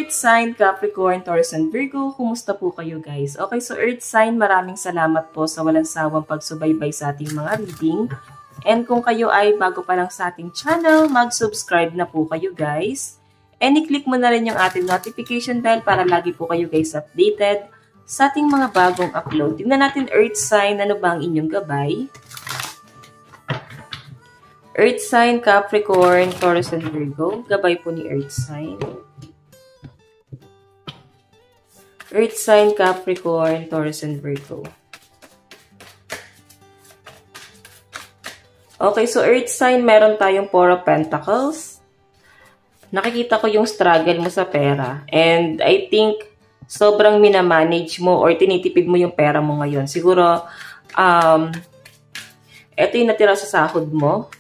Earth sign, Capricorn, Taurus, and Virgo, kumusta po kayo guys? Okay, so Earth sign, maraming salamat po sa walang sawang pagsubaybay sa ating mga reading. And kung kayo ay bago pa lang sa ating channel, mag-subscribe na po kayo guys. And i-click mo na rin yung ating notification bell para lagi po kayo guys updated sa ating mga bagong upload. Tingnan natin Earth sign, ano ba ang inyong gabay? Earth sign, Capricorn, Taurus, and Virgo. Gabay po ni Earth sign. Earth sign, Capricorn, Taurus, and Virgo. Okay, so Earth sign, meron tayong Four of Pentacles. Nakikita ko yung struggle mo sa pera. And I think, sobrang minamanage mo or tinitipid mo yung pera mo ngayon. Siguro, ito yung natira sa sahod mo.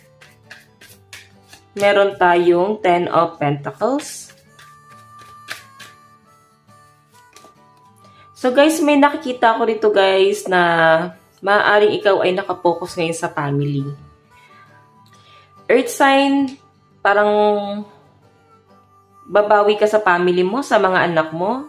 Meron tayong Ten of Pentacles. So guys, may nakikita ko dito guys na maaaring ikaw ay nakapokus ngayon sa family. Earth sign, parang babawi ka sa family mo, sa mga anak mo.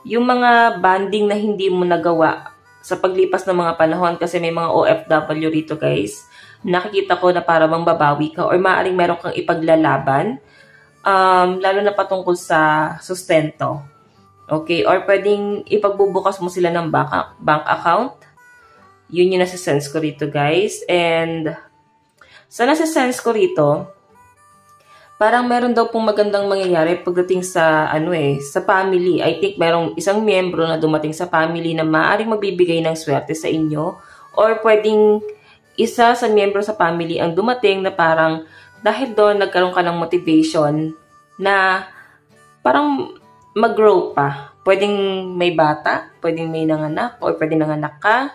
Yung mga bonding na hindi mo nagawa sa paglipas ng mga panahon kasi may mga OFW rito guys. Nakikita ko na para bang babawi ka or maaaring meron kang ipaglalaban. Lalo na patungkol sa sustento. Okay, or pwedeng ipagbubukas mo sila ng bank account. Yun yung nasa-sense ko rito, guys. And sa nasa-sense ko rito, parang meron daw pong magandang mangyayari pagdating sa, sa family. I think merong isang miyembro na dumating sa family na maaaring magbibigay ng swerte sa inyo. Or pwedeng isa sa miyembro sa family ang dumating na parang dahil doon nagkaroon ka ng motivation na parang mag-grow pa. Pwedeng may bata, pwedeng may nanganak, or pwedeng nanganak ka.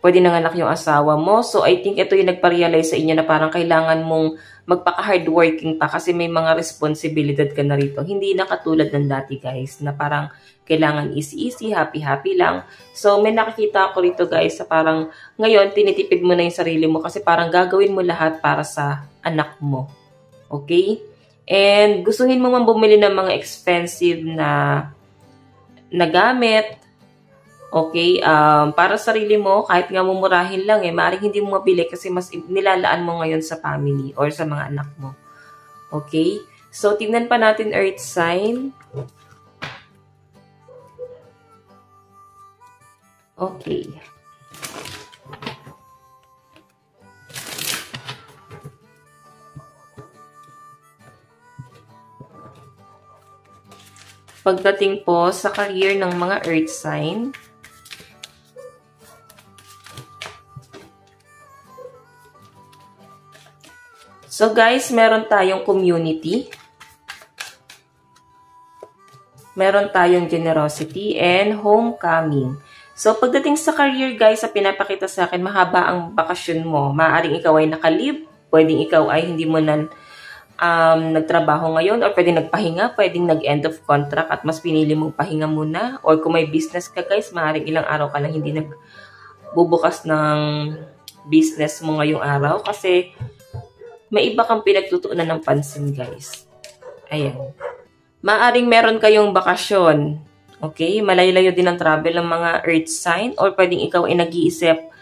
Pwedeng nanganak yung asawa mo. So, I think ito yung nagpa-realize sa inyo na parang kailangan mong magpaka-hardworking pa kasi may mga responsibilidad ka na rito. Hindi na katulad ng dati, guys, na parang kailangan easy-easy, happy-happy lang. So, may nakikita ko rito, guys, sa parang ngayon, tinitipid mo na yung sarili mo kasi parang gagawin mo lahat para sa anak mo. Okay? And gustuhin mo man bumili ng mga expensive na gamit, okay, para sa sarili mo, kahit nga mumurahin lang maaaring hindi mo mabili kasi mas nilalaan mo ngayon sa family or sa mga anak mo. Okay? So, tingnan pa natin Earth sign. Okay. Pagdating po sa career ng mga Earth sign, so guys, meron tayong community, meron tayong generosity, and homecoming. So pagdating sa career guys, sa pinapakita sa akin, mahaba ang bakasyon mo. Maaaring ikaw ay nakalib, pwedeng ikaw ay hindi mo na nagtrabaho ngayon or pwedeng nagpahinga, pwedeng nag-end of contract at mas pinili mong pahinga muna. Or kung may business ka guys, maaaring ilang araw ka na hindi nagbubukas ng business mo ngayong araw kasi may iba kang pinagtutuunan ng pansin guys. Ayan. Maaaring meron kayong bakasyon. Okay? Malayo-layo din ang travel ng mga Earth sign or pwedeng ikaw ay nag-iisip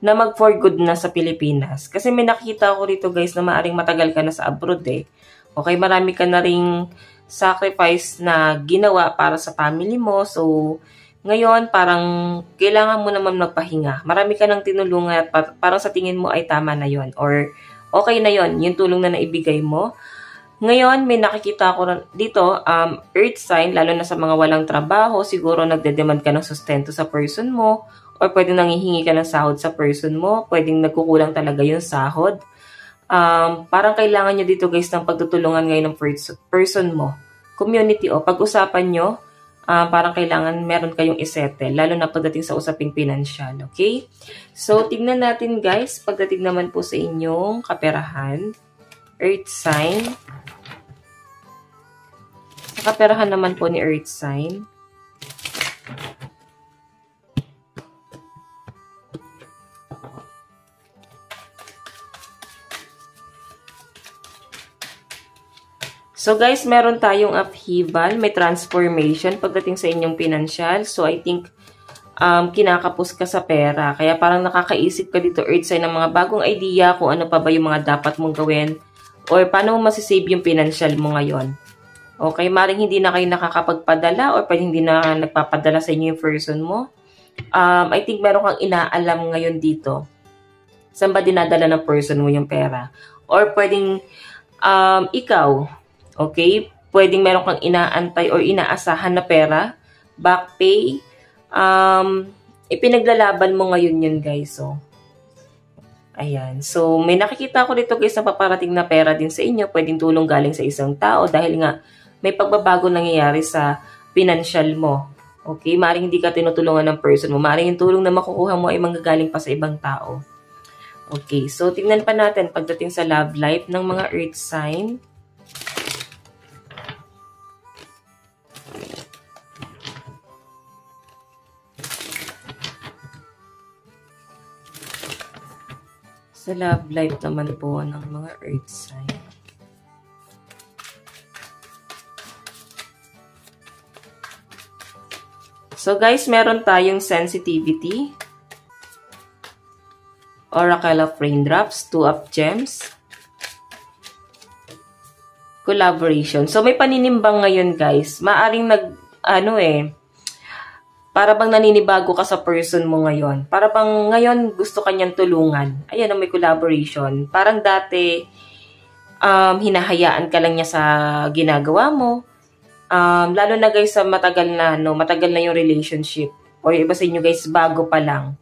na mag-for good na sa Pilipinas. Kasi may nakita ko rito guys na maaaring matagal ka na sa abroad Okay, marami ka na ring sacrifice na ginawa para sa family mo. So, ngayon parang kailangan mo naman magpahinga. Marami ka nang tinulungan at parang sa tingin mo ay tama na yon or okay na yon yung tulong na naibigay mo. Ngayon, may nakikita ko dito, Earth sign, lalo na sa mga walang trabaho, siguro nagde-demand ka ng sustento sa person mo, or pwedeng nanghihingi ka ng sahod sa person mo, pwedeng nagkukulang talaga yung sahod. Parang kailangan nyo dito guys ng pagtutulungan ngayon ng person mo. Community pag-usapan nyo, parang kailangan meron kayong isettle, lalo na pagdating sa usaping pinansyal, okay? So, tignan natin guys, pagdating naman po sa inyong kaperahan, Earth sign. Sa kaperahan naman po ni Earth sign, So guys, meron tayong upheaval, may transformation pagdating sa inyong financial. So I think kinakapos ka sa pera. Kaya parang nakakaisip ka dito, Earth sign, ng mga bagong idea kung ano pa ba yung mga dapat mong gawin or paano mo masisave yung financial mo ngayon. Okay, maring hindi na kayo nakakapagpadala or pwede hindi na nagpapadala sa inyo yung person mo. I think meron kang inaalam ngayon dito. Saan ba dinadala ng person mo yung pera? Or pwedeng ikaw, okay, pwedeng meron kang inaantay or inaasahan na pera, back pay, ipinaglalaban mo ngayon yun guys. So, ayan. So, may nakikita ko dito guys na paparating na pera din sa inyo. Pwedeng tulong galing sa isang tao dahil nga may pagbabago nangyayari sa financial mo. Okay? Maring hindi ka tinutulungan ng person mo. Maring yung tulong na makukuha mo ay manggagaling pa sa ibang tao. Okay. So, tingnan pa natin pagdating sa love life ng mga earth sign. Sa love life naman po ng mga earth sign. So guys, meron tayong sensitivity, oracle of raindrops, two of gems, collaboration. So may paninimbang ngayon guys. Maaring para bang naninibago ka sa person mo ngayon. Para bang ngayon gusto kanyang tulungan. Ayan, may collaboration. Parang dati, hinahayaan ka lang niya sa ginagawa mo. Lalo na guys sa matagal na yung relationship. O yung iba sa inyo guys, bago pa lang.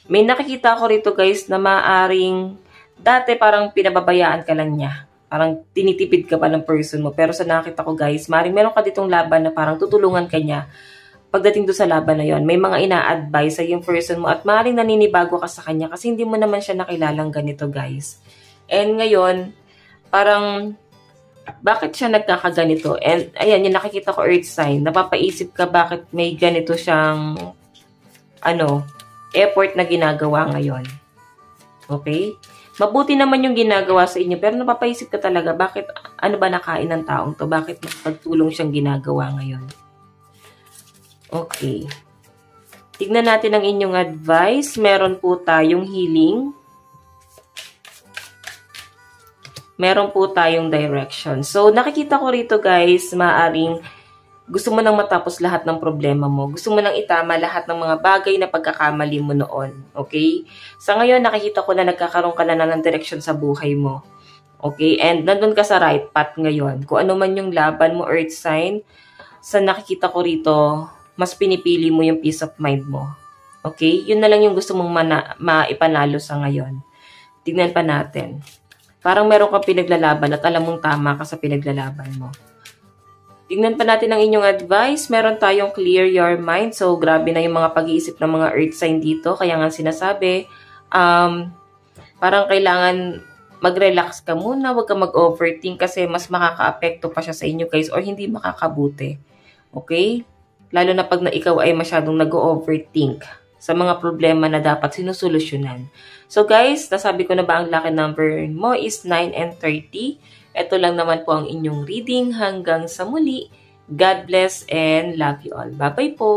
May nakikita ko rito guys na maaring dati parang pinababayaan ka lang niya. Parang tinitipid ka pa ng person mo. Pero sa nakita ko guys, maaring meron ka ditong laban na parang tutulungan ka niya. Pagdating doon sa laban na yon, may mga ina-advise sa yung person mo at maaring naninibago ka sa kanya kasi hindi mo naman siya nakilalang ganito guys. And ngayon, parang bakit siya nagkakaganito? And ayan, yung nakikita ko earth sign, napapaisip ka bakit may ganito siyang effort na ginagawa ngayon. Okay? Mabuti naman yung ginagawa sa inyo, pero napapaisip ka talaga bakit ano ba nakain ng taong to? Bakit pagtulong siyang ginagawa ngayon? Okay. Tignan natin ang inyong advice. Meron po tayong healing. Meron po tayong direction. So, nakikita ko rito guys, maaring gusto mo nang matapos lahat ng problema mo. Gusto mo nang itama lahat ng mga bagay na pagkakamali mo noon. Okay? Sa ngayon, nakikita ko na nagkakaroon ka na ng direction sa buhay mo. Okay? And nandun ka sa right path ngayon. Kung ano man yung laban mo, earth sign, sa nakikita ko rito, mas pinipili mo yung peace of mind mo. Okay? Yun na lang yung gusto mong maipanalo sa ngayon. Tignan pa natin. Parang meron kang pinaglalaban at alam mong tama ka sa pinaglalaban mo. Tingnan pa natin ang inyong advice. Meron tayong clear your mind. So, grabe na yung mga pag-iisip ng mga earth sign dito. Kaya nga sinasabi, parang kailangan mag-relax ka muna. Huwag ka mag-overthink kasi mas makaka-apekto pa siya sa inyo guys or hindi makakabuti. Okay? Lalo na pag ikaw ay masyadong nag-overthink sa mga problema na dapat sinusolusyonan. So guys, nasabi ko na ba ang lucky number mo is 9 and 30. Ito lang naman po ang inyong reading. Hanggang sa muli. God bless and love you all. Bye-bye po!